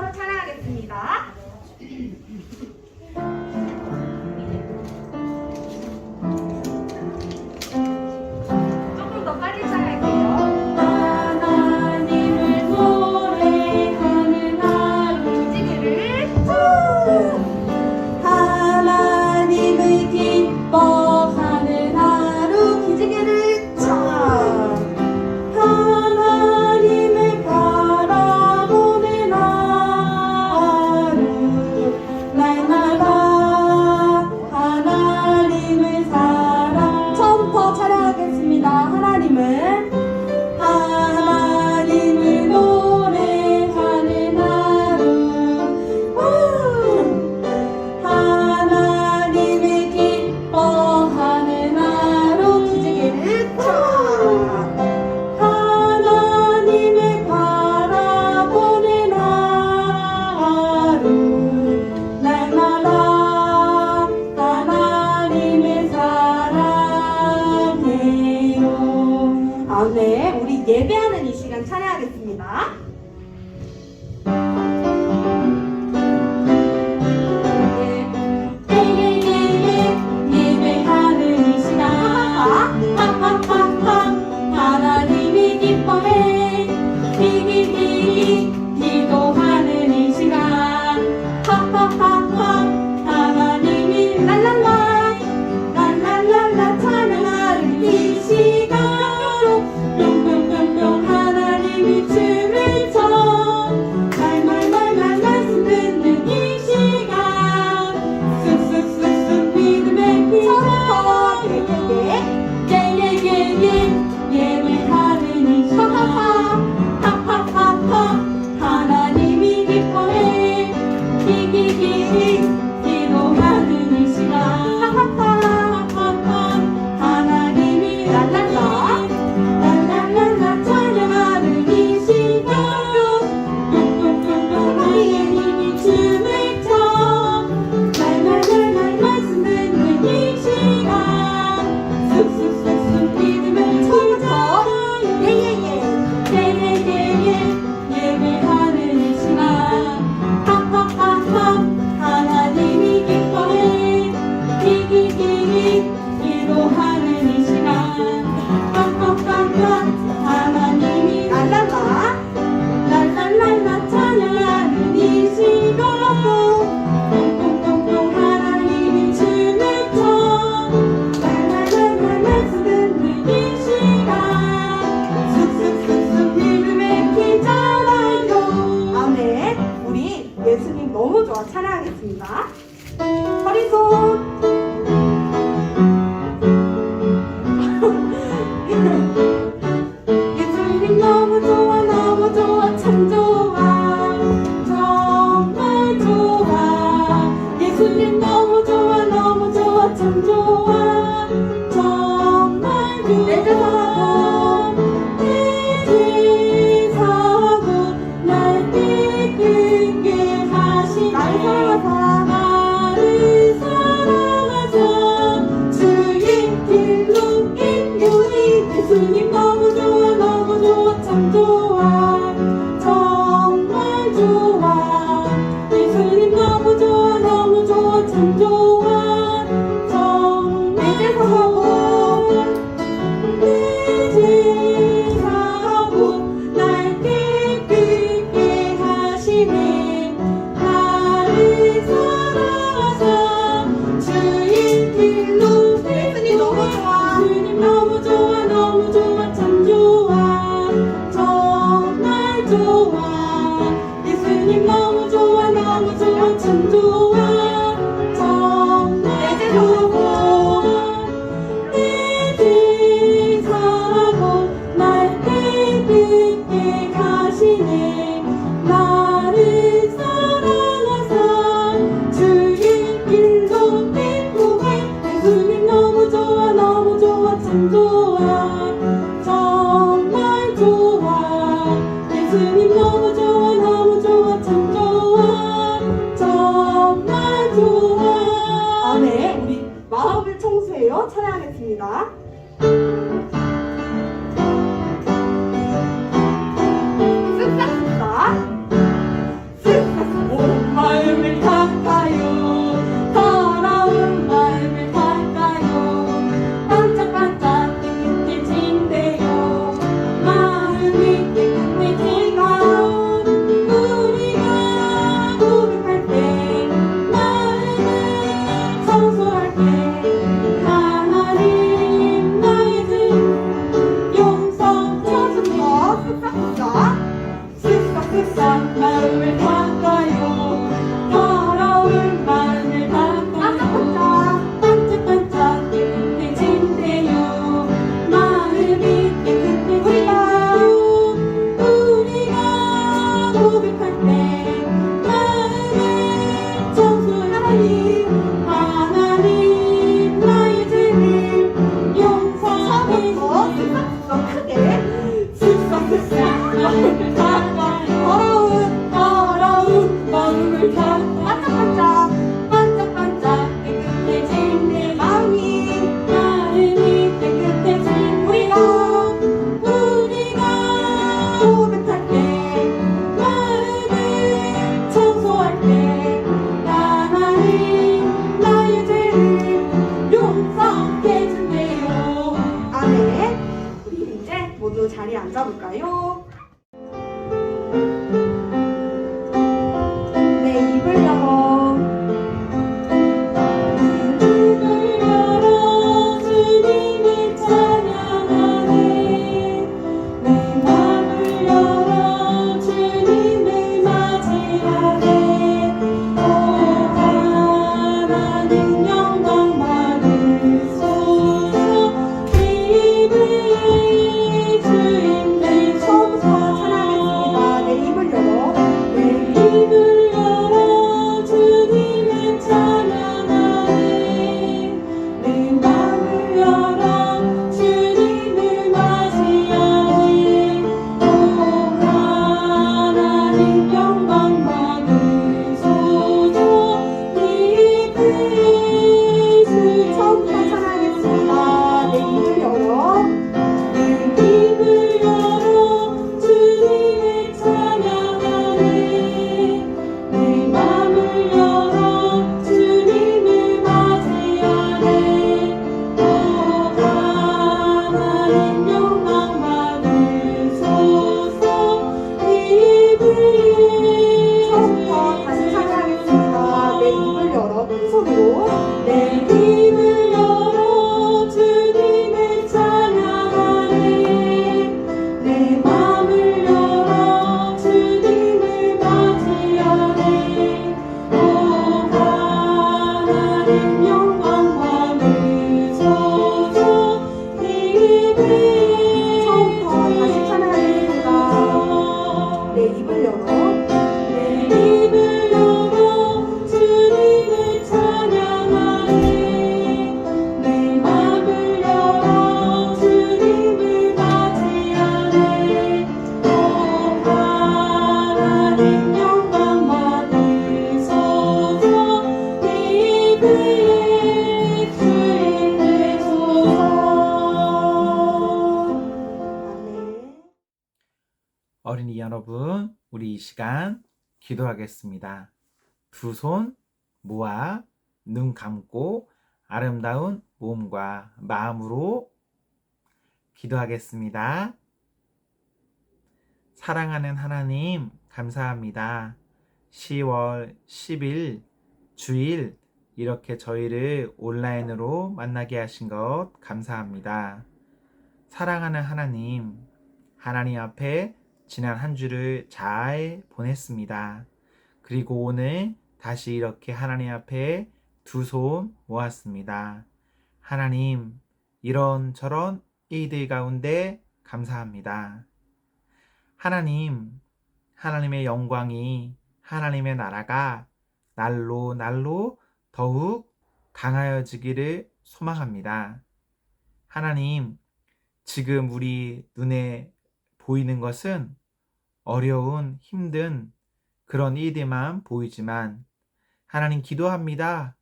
바로 찬양하겠습니다. 조금 더 빨리 찬양할게요. 하나님을 노래하는 하루 기지개를 하나님을 기뻐하는 하루 기지개를 쳐 하나님을 바라보는 하루 날마다 하나님을 사랑 처음부터 찬양하겠습니다. 하나님을 노래하는 하루 하나님을 기뻐하는 하루 기지개를 쳐 하나님을 바라보는 하루 날마다 하나님을 사랑해요. 네, 우리 예배하는 이 시간 찬양하겠습니다. 예배하는 이 시간 하하하하 하나님이 기뻐해 비비비 기도하는 이 시간 하하하하 하나님이 랄랄라 랄랄랄라 찬양하는 이 시간 뿅뿅뿅뿅 하나님이 춤을 춰 말말말말 말씀 듣는 이 시간 쑥쑥쑥쑥 믿음의 기도 예예예예 예배하는 이 시간 하하하하 하나님이 기뻐해 기기기기 기도하는 이 시간 하하하하 하나님이 랄랄라 랄랄랄라 찬양하는 이 시간 뿅뿅뿅뿅 하나님이 춤을 춰 말말말말 말씀 듣는 이 시간 쑥쑥쑥쑥 믿음을 찾아 예예예 예배하는 이 시간 하하하하 하나님이 기뻐해 기기기기 기도하는 이 시간 깜깜깜깜 하나님이 랄랄라 랄랄랄라 찬양하는 이 시간 뿅뿅뿅뿅 하나님이 춤을 춰 말말말말 말씀 듣는 이 시간 쑥쑥쑥쑥 믿음의 기잖아요. 아멘. 우리 예수님 너무 좋아 찬양하겠습니다. 허리손 예수님 너무 좋아 참 좋아 정말 좋아 예수님 너무 좋아 참 좋아 정말 좋아 내 제사고 날 기쁘게 하시네 나를 사랑하사 주의 길로 인도해 예수님 너무 좋아 참 좋아 정말 좋아 예수님 너무 좋아 참 좋아 정말 좋아 내 제사고 날 기쁘게 하시네 나를 사랑하사 주의 길로 예수님 너무 좋아 주님 너무 좋아 참 좋아 정말 좋아 예수님 너무 좋아 참 좋아 정말 좋아 내 제사고 더 크게. 슥싹슥싹 마음을 닫아 더러운 마음을 닫아 반짝반짝 깨끗해진 내 마음이 깨끗해진 우리가 고백할 때 마음을 청소할 때 하나님 나의 죄를 용서해 주세요. 아멘. 우리 이제 모두 자리에 앉아볼까요? 내 입을 열어. 입을 열어 주님을 찬양하네. 내 맘을 열어 주님을 맞이하네. 오 하나님 영광 받으소서. 입을 주님을 처음부터 찬양하겠습니다. 내 입을 열어. 내 입을 열어 주님을 찬양하네. 내 맘을 열어 주님을 맞이하네. 오 하나님 영광 받으소서. 입을 처음부터 찬양하겠습니다. 내 입을 열어. 내 입을 열어 주님을 찬양하네. 내 맘을 열어 주님을 맞이하네. 오 하나님 영광 받으소서. 처음부터 다시 찬양하겠습니다. 내 입을 열어. 큰 소리로. 내 입을 열어 주님을 찬양하네. 내 맘을 열어 주님을 맞이하네. 오 하나님 영광 받으소서. 입을 처음부터 다시 찬양하겠습니다. 내 입을 열어. 내 입을 열어 주님을 찬양하네. 내 맘을 열어 주님을 맞이하네. 오 하나님 영광 받으소서. 입을 주님 되소서. 아멘. 어린이 여러분, 우리 이 시간 기도하겠습니다. 두 손 모아 눈 감고 아름다운 몸과 마음으로 기도하겠습니다. 사랑하는 하나님, 감사합니다. 10월 10일 주일 이렇게 저희를 온라인으로 만나게 하신 것 감사합니다. 사랑하는 하나님, 하나님 앞에 지난 한 주를 잘 보냈습니다. 그리고 오늘 다시 이렇게 하나님 앞에 두 손 모았습니다. 하나님, 이런저런 일들 가운데 감사합니다. 하나님, 하나님의 영광이, 하나님의 나라가 날로 날로 더욱 강하여지기를 소망합니다. 하나님, 지금 우리 눈에 보이는 것은 어려운, 힘든 그런 일들만 보이지만 하나님 기도합니다.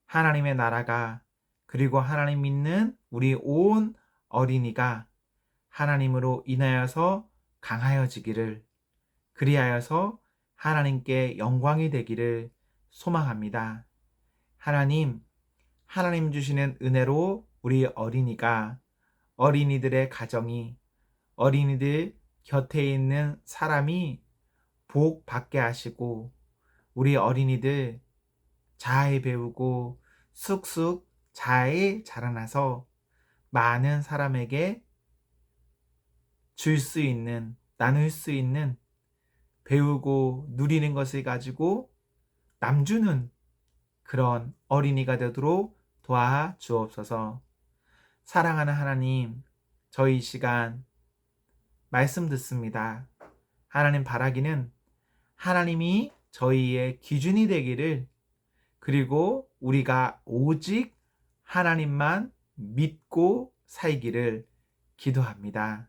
하나님의 나라가 그리고 하나님 믿는 우리 온 어린이가 하나님으로 인하여서 강하여지기를, 그리하여서 하나님께 영광이 되기를 소망합니다. 하나님, 하나님 주시는 은혜로 우리 어린이가, 어린이들의 가정이, 어린이들 곁에 있는 사람이 복 받게 하시고 우리 어린이들 잘 배우고 쑥쑥 잘 자라나서 많은 사람에게 줄 수 있는, 나눌 수 있는, 배우고 누리는 것을 가지고 남주는 그런 어린이가 되도록 도와주옵소서. 사랑하는 하나님, 저희 이 시간 말씀 듣습니다. 하나님 바라기는 하나님이 저희의 기준이 되기를, 그리고 우리가 오직 하나님만 믿고 살기를 기도합니다.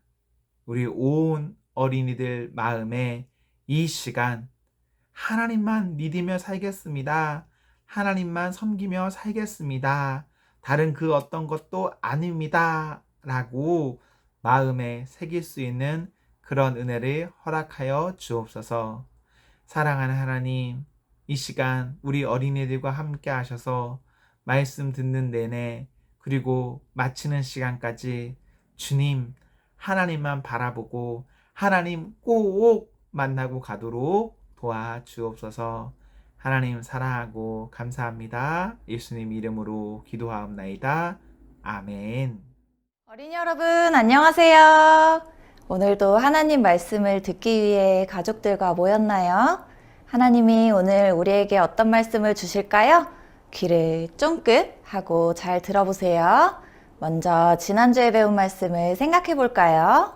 우리 온 어린이들 마음에 이 시간 하나님만 믿으며 살겠습니다. 하나님만 섬기며 살겠습니다. 다른 그 어떤 것도 아닙니다. 라고 마음에 새길 수 있는 그런 은혜를 허락하여 주옵소서. 사랑하는 하나님, 이 시간 우리 어린이들과 함께 하셔서 말씀 듣는 내내 그리고 마치는 시간까지 주님, 하나님만 바라보고 하나님 꼭 만나고 가도록 도와주옵소서. 하나님 사랑하고 감사합니다. 예수님 이름으로 기도하옵나이다. 아멘. 어린이 여러분, 안녕하세요. 오늘도 하나님 말씀을 듣기 위해 가족들과 모였나요? 하나님이 오늘 우리에게 어떤 말씀을 주실까요? 귀를 쫑긋 하고 잘 들어보세요. 먼저 지난주에 배운 말씀을 생각해 볼까요?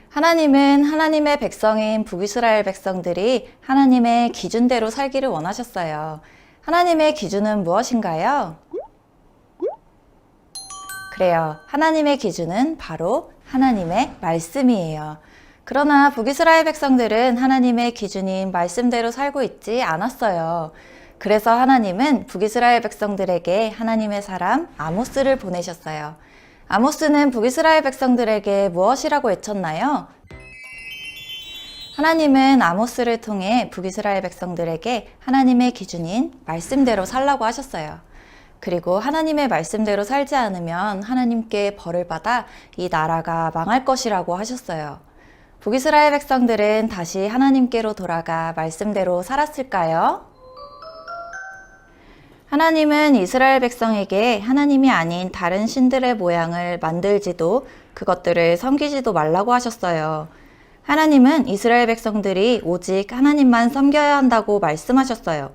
하나님은 하나님의 백성인 북이스라엘 백성들이 하나님의 기준대로 살기를 원하셨어요. 하나님의 기준은 무엇인가요? 그래요. 하나님의 기준은 바로 하나님의 말씀이에요. 그러나 북이스라엘 백성들은 하나님의 기준인 말씀대로 살고 있지 않았어요. 그래서 하나님은 북이스라엘 백성들에게 하나님의 사람 아모스를 보내셨어요. 아모스는 북이스라엘 백성들에게 무엇이라고 외쳤나요? 하나님은 아모스를 통해 북이스라엘 백성들에게 하나님의 기준인 말씀대로 살라고 하셨어요. 그리고 하나님의 말씀대로 살지 않으면 하나님께 벌을 받아 이 나라가 망할 것이라고 하셨어요. 북이스라엘 백성들은 다시 하나님께로 돌아가 말씀대로 살았을까요? 하나님은 이스라엘 백성에게 하나님이 아닌 다른 신들의 모양을 만들지도 그것들을 섬기지도 말라고 하셨어요. 하나님은 이스라엘 백성들이 오직 하나님만 섬겨야 한다고 말씀하셨어요.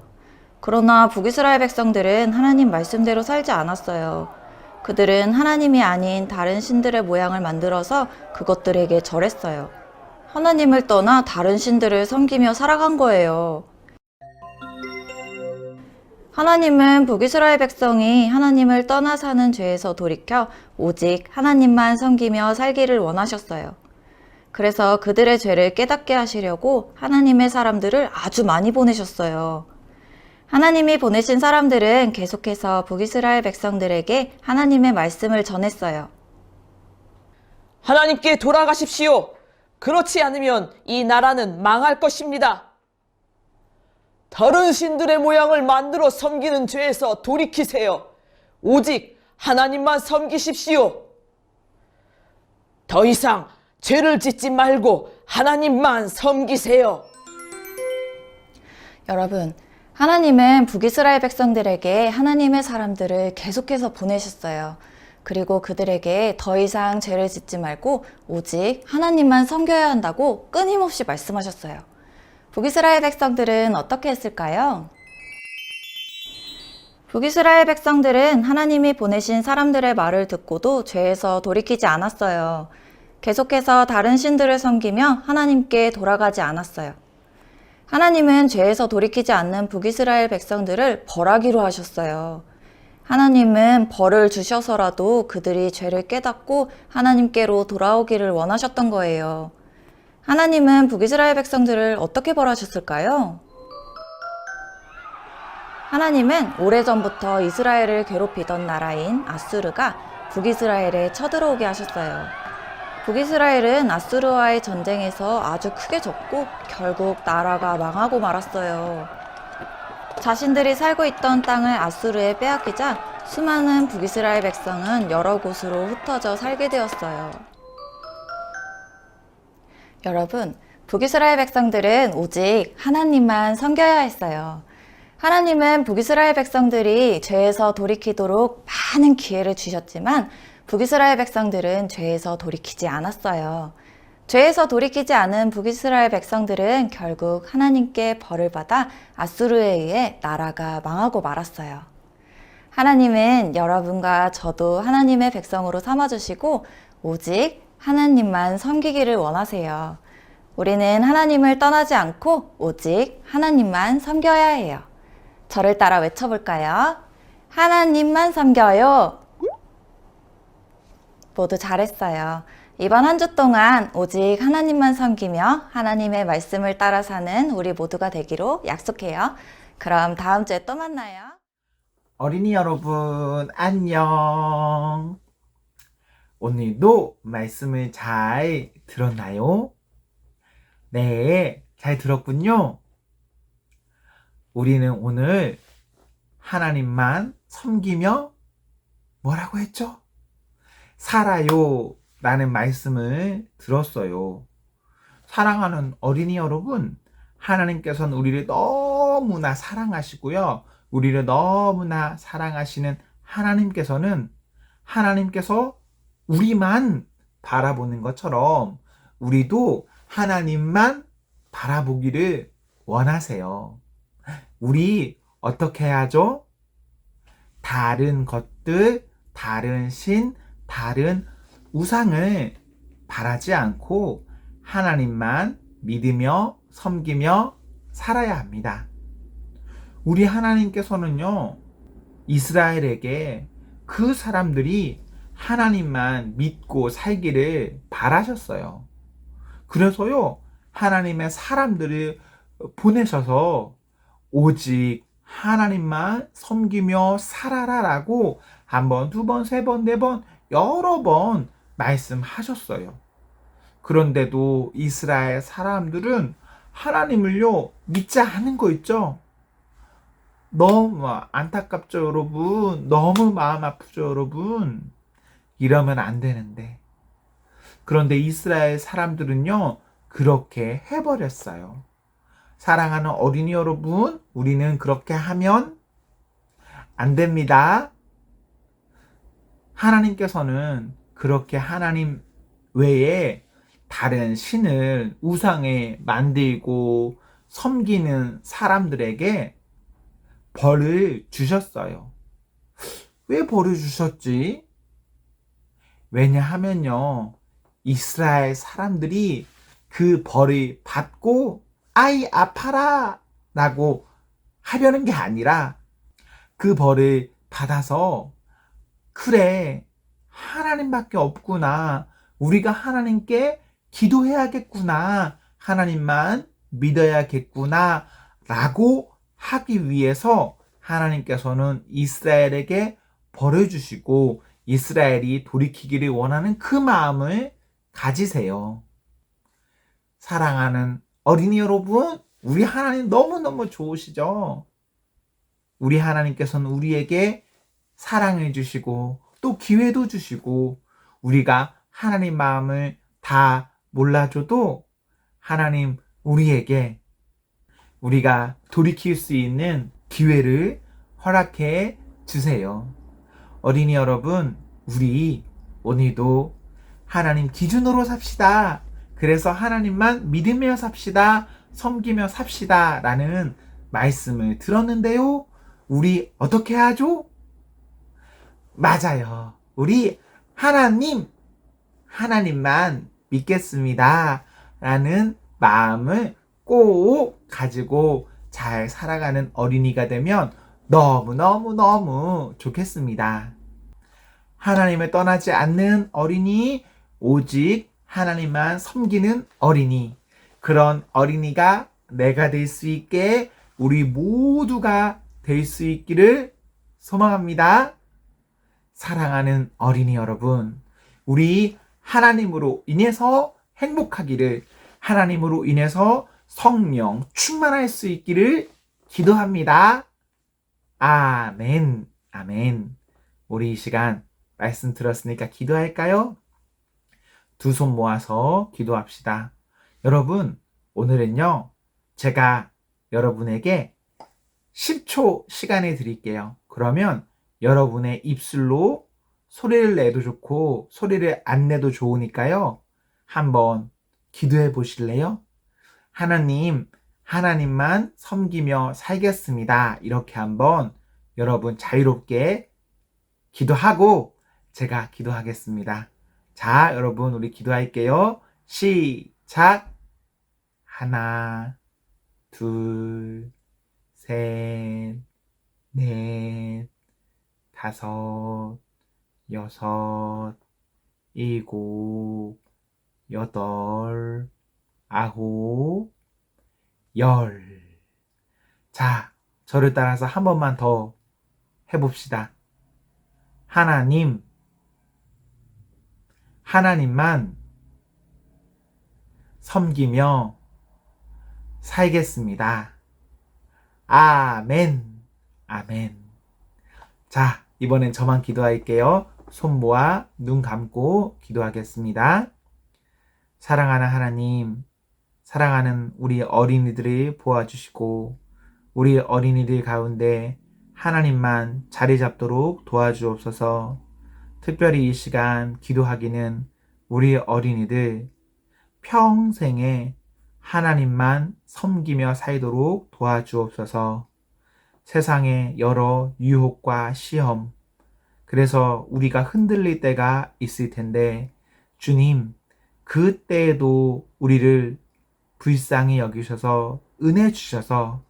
그러나 북이스라엘 백성들은 하나님 말씀대로 살지 않았어요. 그들은 하나님이 아닌 다른 신들의 모양을 만들어서 그것들에게 절했어요. 하나님을 떠나 다른 신들을 섬기며 살아간 거예요. 하나님은 북이스라엘 백성이 하나님을 떠나 사는 죄에서 돌이켜 오직 하나님만 섬기며 살기를 원하셨어요. 그래서 그들의 죄를 깨닫게 하시려고 하나님의 사람들을 아주 많이 보내셨어요. 하나님이 보내신 사람들은 계속해서 북이스라엘 백성들에게 하나님의 말씀을 전했어요. 하나님께 돌아가십시오. 그렇지 않으면 이 나라는 망할 것입니다. 다른 신들의 모양을 만들어 섬기는 죄에서 돌이키세요. 오직 하나님만 섬기십시오. 더 이상 죄를 짓지 말고 하나님만 섬기세요. 여러분, 하나님은 북이스라엘 백성들에게 하나님의 사람들을 계속해서 보내셨어요. 그리고 그들에게 더 이상 죄를 짓지 말고 오직 하나님만 섬겨야 한다고 끊임없이 말씀하셨어요. 북이스라엘 백성들은 어떻게 했을까요? 북이스라엘 백성들은 하나님이 보내신 사람들의 말을 듣고도 죄에서 돌이키지 않았어요. 계속해서 다른 신들을 섬기며 하나님께 돌아가지 않았어요. 하나님은 죄에서 돌이키지 않는 북이스라엘 백성들을 벌하기로 하셨어요. 하나님은 벌을 주셔서라도 그들이 죄를 깨닫고 하나님께로 돌아오기를 원하셨던 거예요. 하나님은 북이스라엘 백성들을 어떻게 벌하셨을까요? 하나님은 오래전부터 이스라엘을 괴롭히던 나라인 아수르가 북이스라엘에 쳐들어오게 하셨어요. 북이스라엘은 아수르와의 전쟁에서 아주 크게 졌고 결국 나라가 망하고 말았어요. 자신들이 살고 있던 땅을 아수르에 빼앗기자 수많은 북이스라엘 백성은 여러 곳으로 흩어져 살게 되었어요. 여러분, 북이스라엘 백성들은 오직 하나님만 섬겨야 했어요. 하나님은 북이스라엘 백성들이 죄에서 돌이키도록 많은 기회를 주셨지만 북이스라엘 백성들은 죄에서 돌이키지 않았어요. 죄에서 돌이키지 않은 북이스라엘 백성들은 결국 하나님께 벌을 받아 아수르에 의해 나라가 망하고 말았어요. 하나님은 여러분과 저도 하나님의 백성으로 삼아주시고 오직 하나님만 섬기기를 원하세요. 우리는 하나님을 떠나지 않고 오직 하나님만 섬겨야 해요. 저를 따라 외쳐볼까요? 하나님만 섬겨요. 모두 잘했어요. 이번 한 주 동안 오직 하나님만 섬기며 하나님의 말씀을 따라 사는 우리 모두가 되기로 약속해요. 그럼 다음 주에 또 만나요. 어린이 여러분, 안녕. 오늘도 말씀을 잘 들었나요? 네, 잘 들었군요. 우리는 오늘 하나님만 섬기며 뭐라고 했죠? 살아요 라는 말씀을 들었어요. 사랑하는 어린이 여러분, 하나님께서는 우리를 너무나 사랑하시고요. 우리를 너무나 사랑하시는 하나님께서 우리만 바라보는 것처럼 우리도 하나님만 바라보기를 원하세요. 우리 어떻게 해야죠? 다른 것들, 다른 신, 다른 우상을 바라지 않고 하나님만 믿으며 섬기며 살아야 합니다. 우리 하나님께서는요, 이스라엘에게 그 사람들이 하나님만 믿고 살기를 바라셨어요. 그래서요, 하나님의 사람들을 보내셔서 오직 하나님만 섬기며 살아라라고 한 번, 두 번, 세 번, 네 번, 여러 번 말씀하셨어요. 그런데도 이스라엘 사람들은 하나님을요, 믿지 않은 거 있죠? 너무 안타깝죠, 여러분? 너무 마음 아프죠, 여러분? 이러면 안 되는데. 그런데 이스라엘 사람들은요, 그렇게 해버렸어요. 사랑하는 어린이 여러분, 우리는 그렇게 하면 안 됩니다. 하나님께서는 그렇게 하나님 외에 다른 신을 우상에 만들고 섬기는 사람들에게 벌을 주셨어요. 왜 벌을 주셨지? 왜냐하면요, 이스라엘 사람들이 그 벌을 받고 아이 아파라 라고 하려는 게 아니라 그 벌을 받아서 그래, 하나님밖에 없구나, 우리가 하나님께 기도해야겠구나, 하나님만 믿어야겠구나 라고 하기 위해서 하나님께서는 이스라엘에게 벌을 주시고 이스라엘이 돌이키기를 원하는 그 마음을 가지세요. 사랑하는 어린이 여러분, 우리 하나님 너무너무 좋으시죠? 우리 하나님께서는 우리에게 사랑해 주시고 또 기회도 주시고 우리가 하나님 마음을 다 몰라줘도 하나님 우리에게 우리가 돌이킬 수 있는 기회를 허락해 주세요. 어린이 여러분, 우리 오늘도 하나님 기준으로 삽시다. 그래서 하나님만 믿으며 삽시다. 섬기며 삽시다. 라는 말씀을 들었는데요. 우리 어떻게 하죠? 맞아요. 우리 하나님만 믿겠습니다. 라는 마음을 꼭 가지고 잘 살아가는 어린이가 되면 너무너무너무 좋겠습니다. 하나님을 떠나지 않는 어린이, 오직 하나님만 섬기는 어린이, 그런 어린이가 내가 될 수 있게 우리 모두가 될 수 있기를 소망합니다. 사랑하는 어린이 여러분, 우리 하나님으로 인해서 행복하기를, 하나님으로 인해서 성령 충만할 수 있기를 기도합니다. 아멘, 아멘. 우리 이 시간 말씀 들었으니까 기도할까요? 두 손 모아서 기도합시다. 여러분, 오늘은요, 제가 여러분에게 10초 시간을 드릴게요. 그러면 여러분의 입술로 소리를 내도 좋고 소리를 안 내도 좋으니까요, 한번 기도해 보실래요? 하나님만 섬기며 살겠습니다. 이렇게 한번 여러분 자유롭게 기도하고 제가 기도하겠습니다. 자, 여러분 우리 기도할게요. 시작! 하나, 둘, 셋, 넷, 다섯, 여섯, 일곱, 여덟, 아홉, 열. 자, 저를 따라서 한 번만 더 해봅시다. 하나님만 섬기며 살겠습니다. 아멘, 아멘. 자, 이번엔 저만 기도할게요. 손 모아 눈 감고 기도하겠습니다. 사랑하는 하나님, 사랑하는 우리 어린이들을 보아주시고 우리 어린이들 가운데 하나님만 자리 잡도록 도와주옵소서. 특별히 이 시간 기도하기는 우리 어린이들 평생에 하나님만 섬기며 살도록 도와주옵소서. 세상에 여러 유혹과 시험, 그래서 우리가 흔들릴 때가 있을 텐데 주님, 그때에도 우리를 불쌍히 여기셔서 은혜 주셔서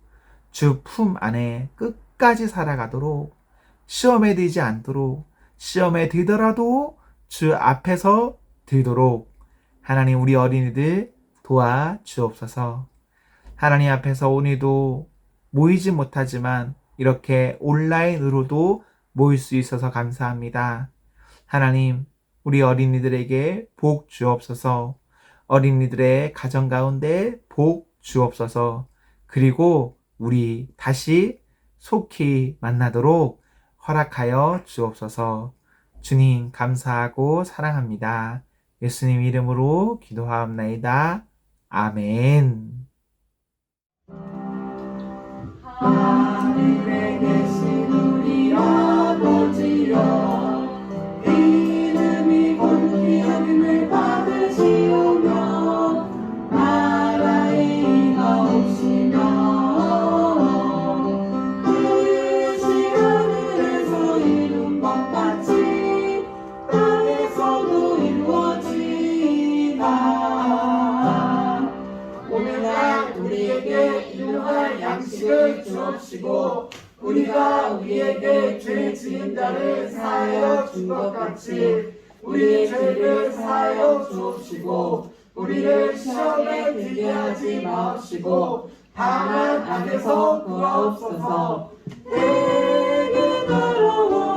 주 품 안에 끝까지 살아가도록, 시험에 들지 않도록, 시험에 들더라도 주 앞에서 들도록 하나님 우리 어린이들 도와주옵소서. 하나님 앞에서 오늘도 모이지 못하지만 이렇게 온라인으로도 모일 수 있어서 감사합니다. 하나님, 우리 어린이들에게 복 주옵소서. 어린이들의 가정 가운데 복 주옵소서. 그리고 우리 다시 속히 만나도록 허락하여 주옵소서. 주님 감사하고 사랑합니다. 예수님 이름으로 기도하옵나이다. 아멘. 하늘에 계신 우리 아버지여, 이름이 옳게 여김을 받으시오며 나라의 임하옵시며 뜻이 하늘에서 이룬 것 같이 땅에서도 이루어지이다. 오늘날 우리에게 일용할 양식을 주옵시고 우리가 우리에게 죄 지은 자를 사하여 준 것 같이 우리의 죄를 사하여 주옵시고 우리를 시험에 들게 하지 마옵시고 다만 악에서 구하옵소서. 내게 나라와